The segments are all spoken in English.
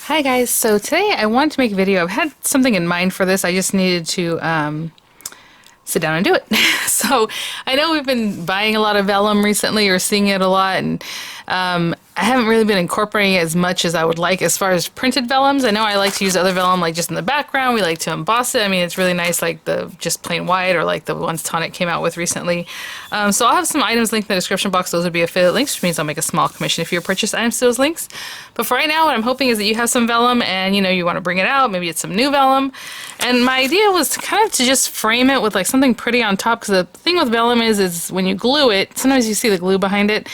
Hi guys, so today I wanted to make a video. I've had something in mind for this. I just needed to sit down and do it. So I know we've been buying a lot of vellum recently or seeing it a lot, and I haven't really been incorporating it as much as I would like as far as printed vellums. I know I like to use other vellum like just in the background. We like to emboss it. I mean, it's really nice like the just plain white or like the ones Tonic came out with recently. So I'll have some items linked in the description box. Those would be affiliate links, which means I'll make a small commission if you purchase items to those links. But for right now, what I'm hoping is that you have some vellum and you want to bring it out. Maybe it's some new vellum. And my idea was to kind of to just frame it with like something pretty on top, because the thing with vellum is when you glue it, sometimes you see the glue behind it.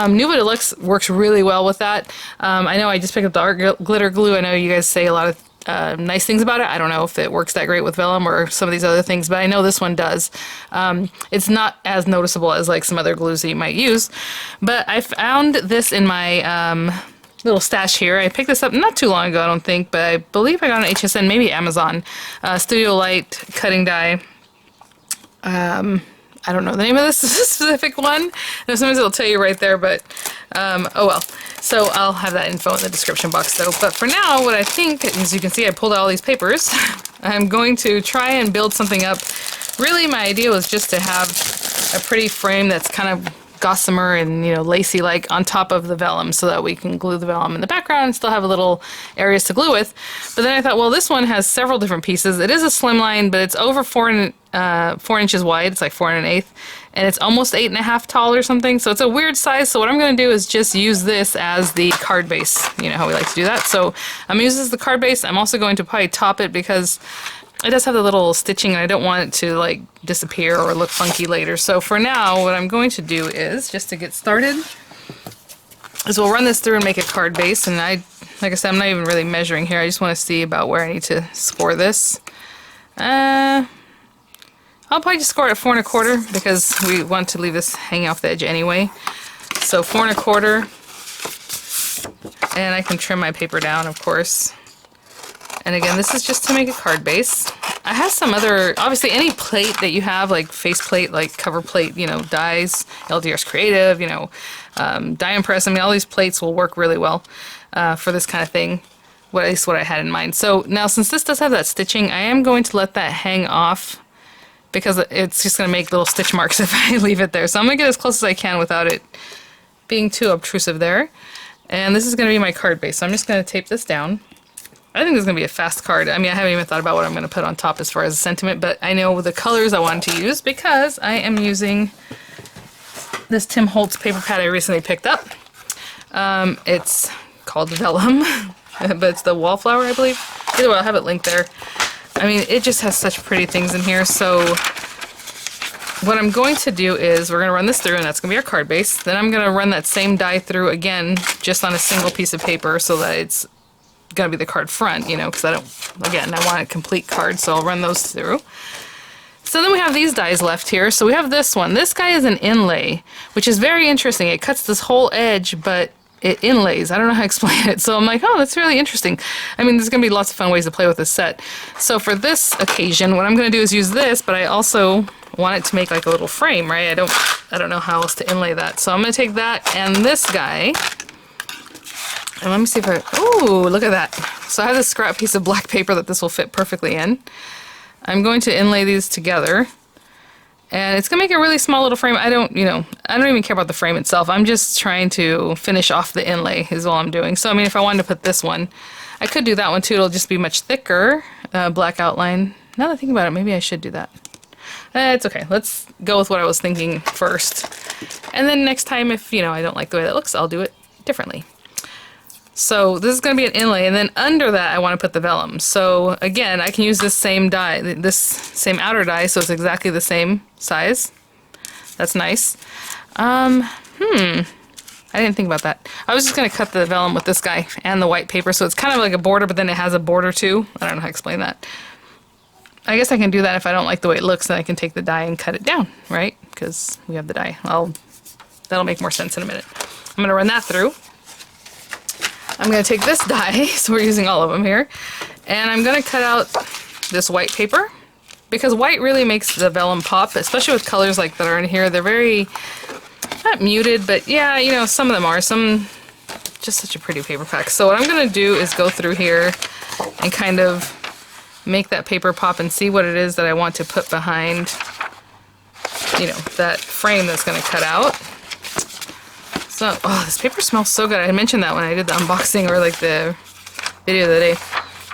New But It Looks works really well with that. I know I just picked up the art glitter glue. I know you guys say a lot of nice things about it. I don't know if it works that great with vellum or some of these other things, but I know this one does. It's not as noticeable as like some other glues that you might use. But I found this in my little stash here. I picked this up not too long ago, I don't think, but I believe I got it on HSN, maybe Amazon. Studio Light cutting die. I don't know the name of this specific one. Sometimes it'll tell you right there, but oh well. So I'll have that info in the description box though. But for now, what I think, as you can see, I pulled out all these papers. I'm going to try and build something up. Really, my idea was just to have a pretty frame that's kind of gossamer and lacy like on top of the vellum, so that we can glue the vellum in the background and still have a little areas to glue with. But then I thought, well, this one has several different pieces. It is a slimline, but it's over 4 inches wide. It's like 4 1/8, and it's almost 8.5 tall or something. So it's a weird size. So what I'm going to do is just use this as the card base. You know how we like to do that. So I'm using this as the card base. I'm also going to probably top it because it does have the little stitching, and I don't want it to like disappear or look funky later. So for now, what I'm going to do is, just to get started, is we'll run this through and make a card base. And like I said, I'm not even really measuring here. I just want to see about where I need to score this. I'll probably just score it at 4 1/4 because we want to leave this hanging off the edge anyway. So 4 1/4, and I can trim my paper down, of course. And again, this is just to make a card base. I have some other, obviously any plate that you have, like face plate, like cover plate, dies, LDR's Creative, die impress. I mean, all these plates will work really well for this kind of thing. At least what I had in mind. So now, since this does have that stitching, I am going to let that hang off because it's just going to make little stitch marks if I leave it there. So I'm going to get as close as I can without it being too obtrusive there. And this is going to be my card base. So I'm just going to tape this down. I think this is going to be a fast card. I mean, I haven't even thought about what I'm going to put on top as far as the sentiment, but I know the colors I want to use because I am using this Tim Holtz paper pad I recently picked up. It's called Vellum, but it's the Wallflower, I believe. Either way, I'll have it linked there. I mean, it just has such pretty things in here. So what I'm going to do is we're going to run this through, and that's going to be our card base. Then I'm going to run that same die through again, just on a single piece of paper, so that it's going to be the card front, because I want a complete card, so I'll run those through. So then we have these dies left here. So we have this one. This guy is an inlay, which is very interesting. It cuts this whole edge, but it inlays. I don't know how to explain it. So I'm like, oh, that's really interesting. I mean, there's going to be lots of fun ways to play with this set. So for this occasion, what I'm going to do is use this, but I also want it to make like a little frame, right? I don't know how else to inlay that. So I'm going to take that and this guy, and let me see if oh, look at that. So I have this scrap piece of black paper that this will fit perfectly in. I'm going to inlay these together, and it's going to make a really small little frame. I don't even care about the frame itself. I'm just trying to finish off the inlay is all I'm doing. So, I mean, if I wanted to put this one, I could do that one too. It'll just be much thicker, black outline. Now that I think about it, maybe I should do that. It's okay. Let's go with what I was thinking first. And then next time, if, I don't like the way that looks, I'll do it differently. So this is going to be an inlay, and then under that I want to put the vellum. So again, I can use this same die, this same outer die, so it's exactly the same size. That's nice. I didn't think about that. I was just going to cut the vellum with this guy and the white paper, so it's kind of like a border, but then it has a border too. I don't know how to explain that. I guess I can do that if I don't like the way it looks, then I can take the die and cut it down, right? Because we have the die. That'll make more sense in a minute. I'm going to run that through. I'm going to take this die, so we're using all of them here, and I'm going to cut out this white paper, because white really makes the vellum pop, especially with colors like that are in here. They're very, not muted, but yeah, some of them are. Some just such a pretty paper pack. So what I'm going to do is go through here and kind of make that paper pop and see what it is that I want to put behind, you know, that frame that's going to cut out. So, oh, this paper smells so good. I mentioned that when I did the unboxing or like the video of the day.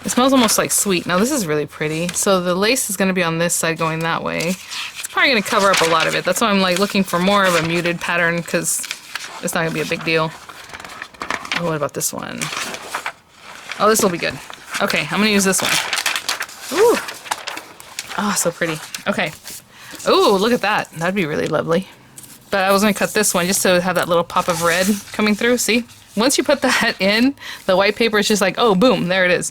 It smells almost like sweet. Now this is really pretty. So the lace is going to be on this side going that way. It's probably going to cover up a lot of it. That's why I'm like looking for more of a muted pattern because it's not going to be a big deal. Oh, what about this one? Oh, this will be good. Okay, I'm going to use this one. Ooh. Oh, so pretty. Okay. Ooh, look at that. That'd be really lovely. But I was going to cut this one just to have that little pop of red coming through. See? Once you put that in, the white paper is just like, oh, boom, there it is.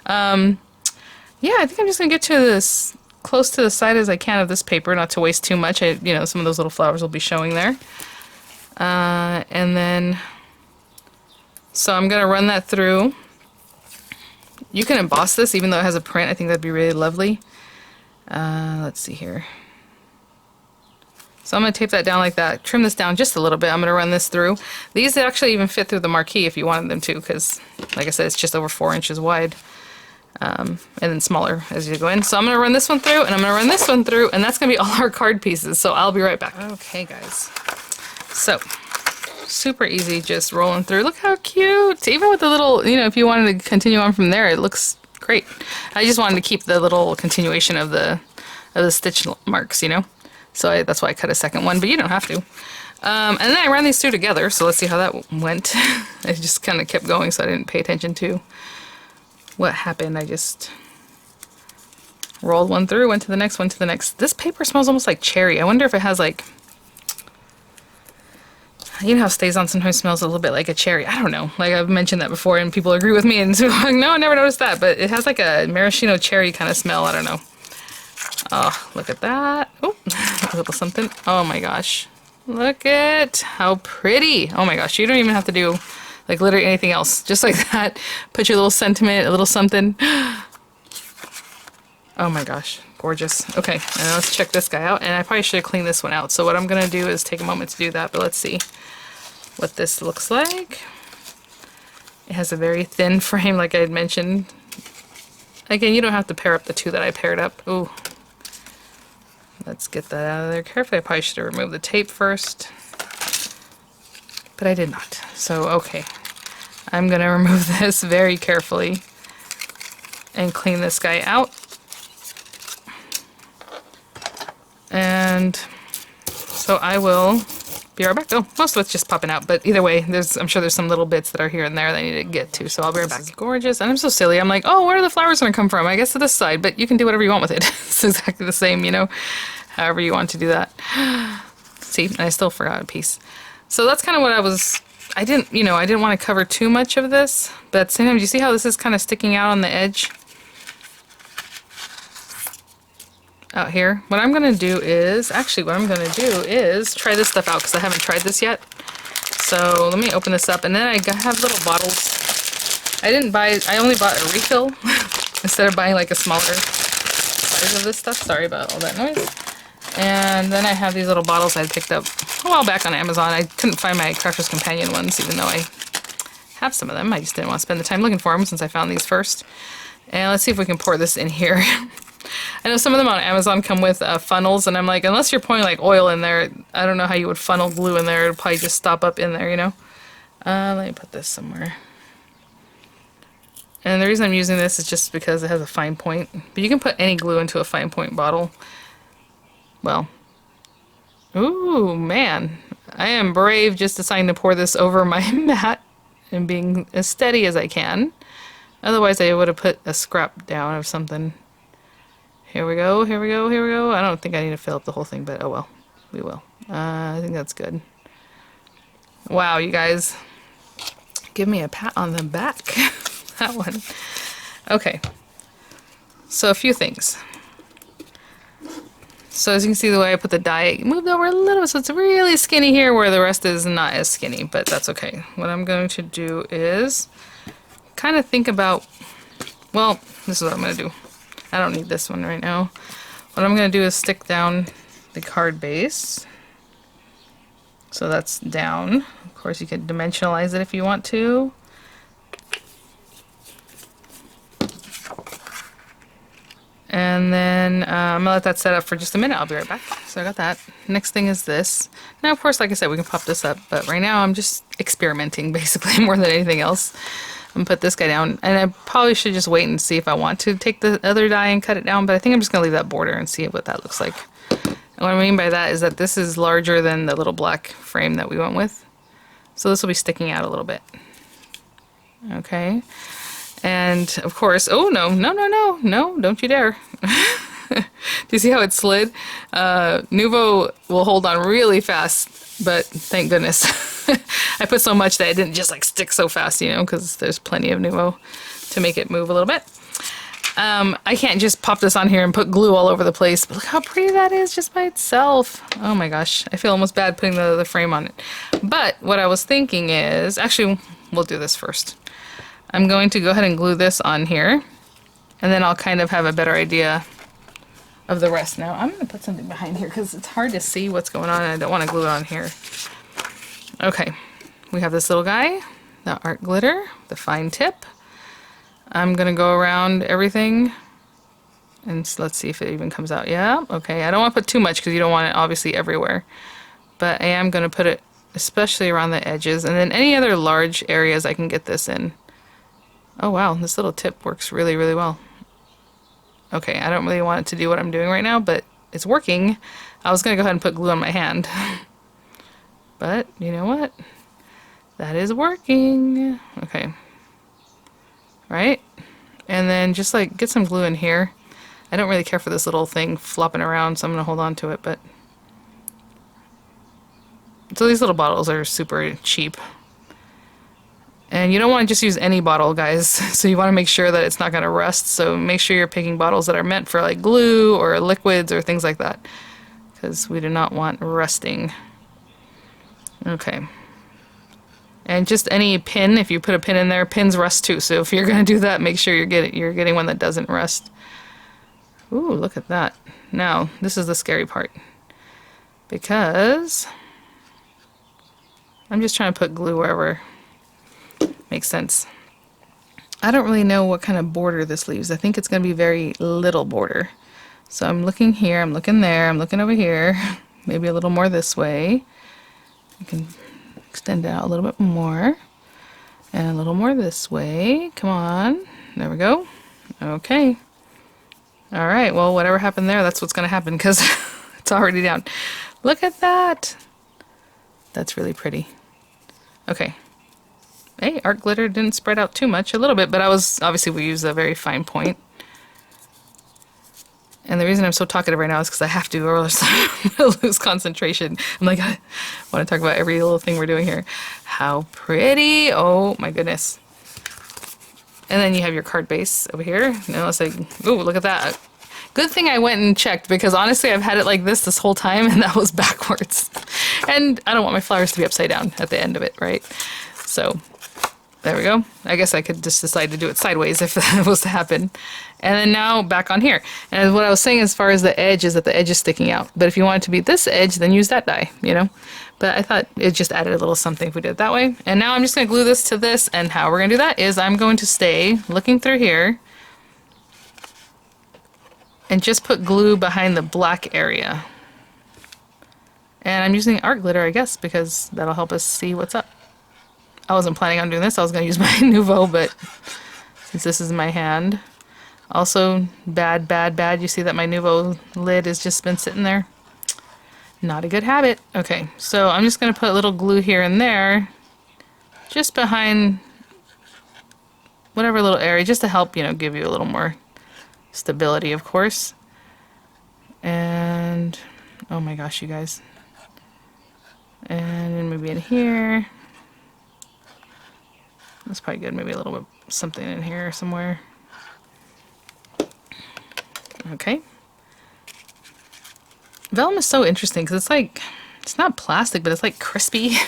Yeah, I think I'm just going to get to this close to the side as I can of this paper, not to waste too much. You know, some of those little flowers will be showing there. And then, so I'm going to run that through. You can emboss this even though it has a print. I think that'd be really lovely. Let's see here. So I'm going to tape that down like that, trim this down just a little bit. I'm going to run this through. These actually even fit through the marquee if you wanted them to, because like I said, it's just over 4 inches wide. And then smaller as you go in. So I'm going to run this one through, and I'm going to run this one through, and that's going to be all our card pieces. So I'll be right back. Okay, guys. So, super easy, just rolling through. Look how cute! Even with the little, you know, if you wanted to continue on from there, it looks great. I just wanted to keep the little continuation of the stitch marks, you know? So that's why I cut a second one, but you don't have to. And then I ran these two together, so let's see how that went. I just kind of kept going, so I didn't pay attention to what happened. I just rolled one through, went to the next, one to the next. This paper smells almost like cherry. I wonder if it has like, you know how Stays On sometimes smells a little bit like a cherry. I don't know. Like I've mentioned that before, and people agree with me, and so like, no, I never noticed that. But it has like a maraschino cherry kind of smell. I don't know. Oh, look at that. Oh, a little something. Oh my gosh. Look at how pretty. Oh my gosh. You don't even have to do like literally anything else. Just like that. Put your little sentiment, a little something. Oh my gosh. Gorgeous. Okay. And let's check this guy out. And I probably should have cleaned this one out. So what I'm going to do is take a moment to do that. But let's see what this looks like. It has a very thin frame like I had mentioned. Again, you don't have to pair up the two that I paired up. Ooh. Let's get that out of there carefully. I probably should have removed the tape first, but I did not. So, okay. I'm going to remove this very carefully and clean this guy out. And so I will be right back. Oh, most of it's just popping out, but either way, I'm sure there's some little bits that are here and there that I need to get to, so I'll be right back. This is gorgeous, and I'm so silly. I'm like, oh, where are the flowers going to come from? I guess to this side, but you can do whatever you want with it. It's exactly the same, you know, however you want to do that. See, and I still forgot a piece. So that's kind of what I didn't want to cover too much of this, but at the same time, do you see how this is kind of sticking out on the edge? Out here. What I'm going to do is try this stuff out because I haven't tried this yet. So let me open this up, and then I have little bottles. I only bought a refill instead of buying like a smaller size of this stuff. Sorry about all that noise. And then I have these little bottles I picked up a while back on Amazon. I couldn't find my Crafter's Companion ones, even though I have some of them. I just didn't want to spend the time looking for them since I found these first. And let's see if we can pour this in here. I know some of them on Amazon come with funnels, and I'm like, unless you're pouring like oil in there, I don't know how you would funnel glue in there. It'd probably just stop up in there, you know? Let me put this somewhere. And the reason I'm using this is just because it has a fine point. But you can put any glue into a fine point bottle. Well. Ooh, man. I am brave just deciding to pour this over my mat and being as steady as I can. Otherwise, I would have put a scrap down of something. Here we go, here we go, here we go. I don't think I need to fill up the whole thing, but oh well. We will. I think that's good. Wow, you guys. Give me a pat on the back. That one. Okay. So a few things. So as you can see the way I put the die, it moved over a little, so it's really skinny here where the rest is not as skinny, but that's okay. What I'm going to do is kind of think about, well, this is what I'm going to do. I don't need this one right now. What I'm going to do is stick down the card base. So that's down. Of course, you can dimensionalize it if you want to. And then I'm gonna let that set up for just a minute. I'll be right back. So I got that. Next thing is this. Now, of course, like I said, we can pop this up, but right now I'm just experimenting basically more than anything else. I'm gonna put this guy down, and I probably should just wait and see if I want to take the other die and cut it down, but I think I'm just gonna leave that border and see what that looks like. And what I mean by that is that this is larger than the little black frame that we went with. So this will be sticking out a little bit. Okay. And of course, oh no, no, no, no, no, don't you dare. Do you see how it slid? Nuvo will hold on really fast, but thank goodness. I put so much that it didn't just like stick so fast, you know, because there's plenty of Nuvo to make it move a little bit. I can't just pop this on here and put glue all over the place, but look how pretty that is just by itself. Oh my gosh, I feel almost bad putting the frame on it. But what I was thinking is, actually, we'll do this first. I'm going to go ahead and glue this on here, and then I'll kind of have a better idea of the rest. Now, I'm going to put something behind here because it's hard to see what's going on, and I don't want to glue it on here. Okay, we have this little guy, the art glitter, the fine tip. I'm going to go around everything, and let's see if it even comes out. Yeah, okay, I don't want to put too much because you don't want it obviously everywhere, but I am going to put it especially around the edges, and then any other large areas I can get this in. Oh wow, this little tip works really, really well. Okay, I don't really want it to do what I'm doing right now, but it's working. I was gonna go ahead and put glue on my hand. But, you know what? That is working. Okay. Right? And then just like get some glue in here. I don't really care for this little thing flopping around, so I'm gonna hold on to it, but... So these little bottles are super cheap. And you don't want to just use any bottle, guys, so you want to make sure that it's not going to rust, so make sure you're picking bottles that are meant for like glue or liquids or things like that, because we do not want rusting. Okay. And just any pin, if you put a pin in there, pins rust too, so if you're going to do that, make sure you're getting one that doesn't rust. Ooh, look at that. Now, this is the scary part, because I'm just trying to put glue wherever makes sense. I don't really know what kind of border this leaves. I think it's going to be very little border. So I'm looking here, I'm looking there, I'm looking over here. Maybe a little more this way. You can extend it out a little bit more. And a little more this way. Come on. There we go. Okay. Alright, well, whatever happened there, that's what's going to happen because it's already down. Look at that! That's really pretty. Okay. Hey, art glitter didn't spread out too much, a little bit, but obviously we use a very fine point. And the reason I'm so talkative right now is because I have to, or else I'm gonna lose concentration. I'm like, I want to talk about every little thing we're doing here. How pretty! Oh my goodness. And then you have your card base over here. Now let's say, ooh, look at that. Good thing I went and checked, because honestly I've had it like this whole time and that was backwards. And I don't want my flowers to be upside down at the end of it, right? So there we go. I guess I could just decide to do it sideways if that was to happen. And then now back on here. And what I was saying as far as the edge is that the edge is sticking out. But if you want it to be this edge, then use that die, you know? But I thought it just added a little something if we did it that way. And now I'm just going to glue this to this, and how we're going to do that is I'm going to stay looking through here and just put glue behind the black area. And I'm using art glitter, I guess, because that'll help us see what's up. I wasn't planning on doing this. I was going to use my Nuvo, but since this is my hand. Also, bad, bad, bad. You see that my Nuvo lid has just been sitting there? Not a good habit. Okay, so I'm just going to put a little glue here and there, just behind whatever little area, just to help, you know, give you a little more stability, of course. And, oh my gosh, you guys. And then maybe in here. That's probably good. Maybe a little bit something in here somewhere. Okay. Vellum is so interesting because it's like, it's not plastic, but it's like crispy.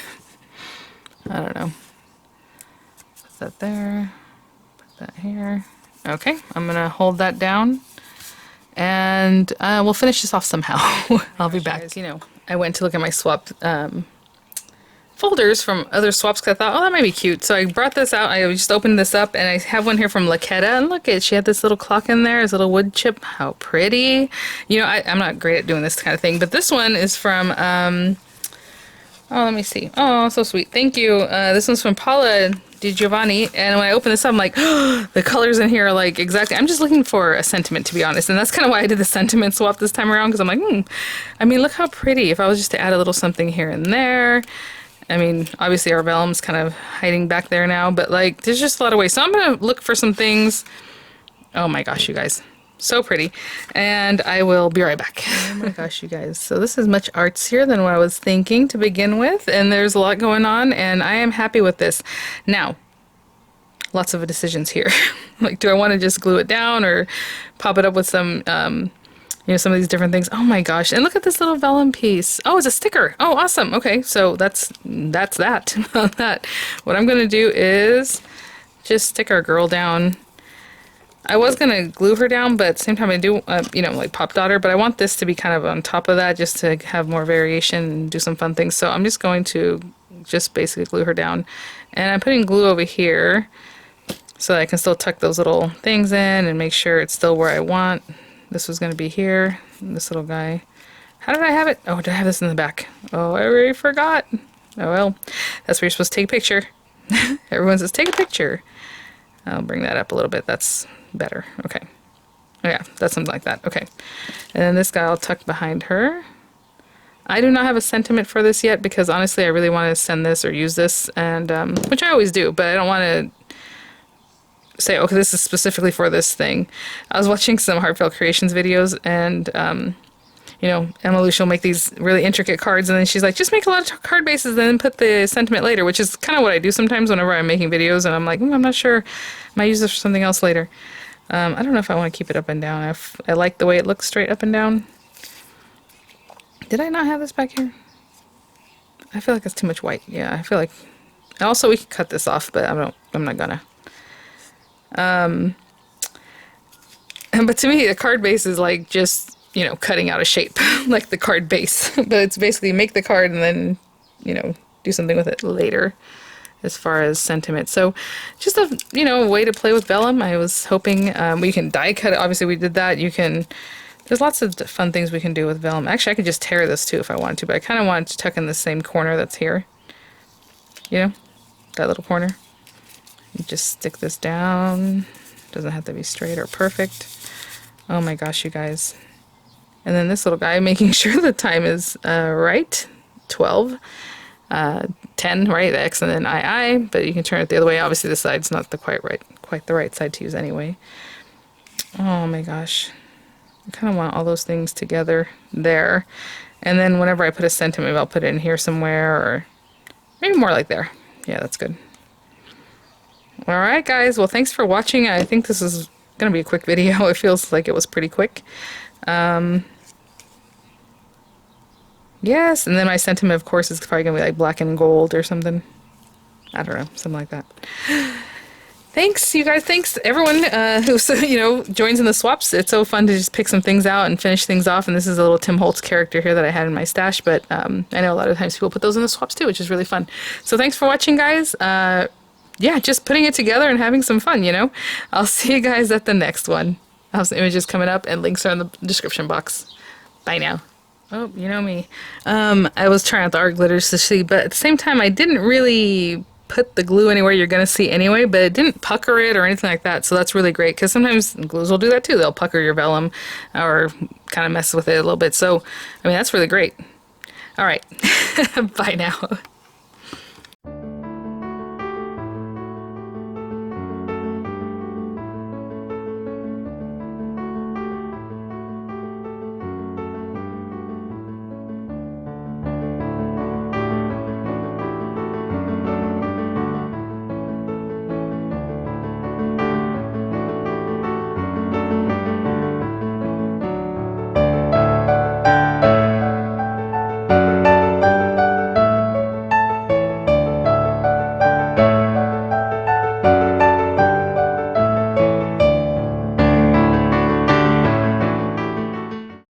I don't know. Put that there. Put that here. Okay, I'm going to hold that down. And we'll finish this off somehow. I'll be back. Guys, you know, I went to look at my swap folders from other swaps because I thought, oh, that might be cute. So I brought this out. I just opened this up, and I have one here from Laketta. And look, she had this little clock in there, this little wood chip. How pretty. You know, I'm not great at doing this kind of thing, but this one is from, oh, let me see. Oh, so sweet. Thank you. This one's from Paula Di Giovanni, and when I open this up, I'm like, oh, the colors in here are like exactly. I'm just looking for a sentiment, to be honest, and that's kind of why I did the sentiment swap this time around, because I'm like, I mean, look how pretty. If I was just to add a little something here and there. I mean, obviously our vellum's kind of hiding back there now, but like, there's just a lot of ways. So I'm gonna look for some things. Oh my gosh, you guys. So pretty. And I will be right back. Oh my gosh, you guys. So this is much artsier than what I was thinking to begin with, and there's a lot going on, and I am happy with this. Now, lots of decisions here. Like, do I want to just glue it down or pop it up with some, you know, some of these different things. Oh my gosh. And look at this little vellum piece. Oh, it's a sticker. Oh, awesome. Okay, so that's that. What I'm going to do is just stick our girl down. I was going to glue her down, but at the same time I do, you know, like Pop Daughter, but I want this to be kind of on top of that just to have more variation and do some fun things. So I'm just going to just basically glue her down. And I'm putting glue over here so that I can still tuck those little things in and make sure it's still where I want. This was going to be here, this little guy. How did I have it? Oh, did I have this in the back? Oh, I already forgot. Oh well, that's where you're supposed to take a picture. Everyone says take a picture. I'll bring that up a little bit. That's better. Okay. Oh yeah, that's something like that. Okay. And then this guy I'll tuck behind her. I do not have a sentiment for this yet because honestly I really want to send this or use this, and which I always do, but I don't want to say, okay, this is specifically for this thing. I was watching some Heartfelt Creations videos, and you know, Emma Lou, she'll make these really intricate cards, and then she's like, just make a lot of card bases and then put the sentiment later, which is kind of what I do sometimes whenever I'm making videos, and I'm like, I'm not sure, I might use this for something else later. I don't know if I want to keep it up and down. I like the way it looks straight up and down. Did I not have this back here? I feel like it's too much white. Yeah, I feel like, also we could cut this off, but I'm not gonna. But to me, a card base is like just, you know, cutting out a shape, like the card base. But it's basically make the card and then, you know, do something with it later as far as sentiment. So just a, you know, way to play with vellum. I was hoping we can die cut it. Obviously we did that. You can, there's lots of fun things we can do with vellum. Actually, I could just tear this too if I wanted to, but I kind of wanted to tuck in the same corner that's here. You know, that little corner. You just stick this down. Doesn't have to be straight or perfect. Oh my gosh, you guys. And then this little guy, making sure the time is right. 12. 10, right? The X and then II, but you can turn it the other way. Obviously the side's not the quite the right side to use anyway. Oh my gosh. I kind of want all those things together there. And then whenever I put a sentiment, I'll put it in here somewhere, or maybe more like there. Yeah, that's good. Alright guys, well thanks for watching. I think this is going to be a quick video. It feels like it was pretty quick. Yes, and then my sentiment of course is probably going to be like black and gold or something. I don't know, something like that. Thanks you guys, thanks everyone who, you know, joins in the swaps. It's so fun to just pick some things out and finish things off, and this is a little Tim Holtz character here that I had in my stash, but I know a lot of times people put those in the swaps too, which is really fun. So thanks for watching guys. Yeah, just putting it together and having some fun, you know. I'll see you guys at the next one. I'll have some images coming up and links are in the description box. Bye now. Oh, you know me. I was trying out the art glitters to see, but at the same time I didn't really put the glue anywhere you're going to see anyway, but it didn't pucker it or anything like that, so that's really great, because sometimes glues will do that too. They'll pucker your vellum or kind of mess with it a little bit, so I mean that's really great. Alright, bye now.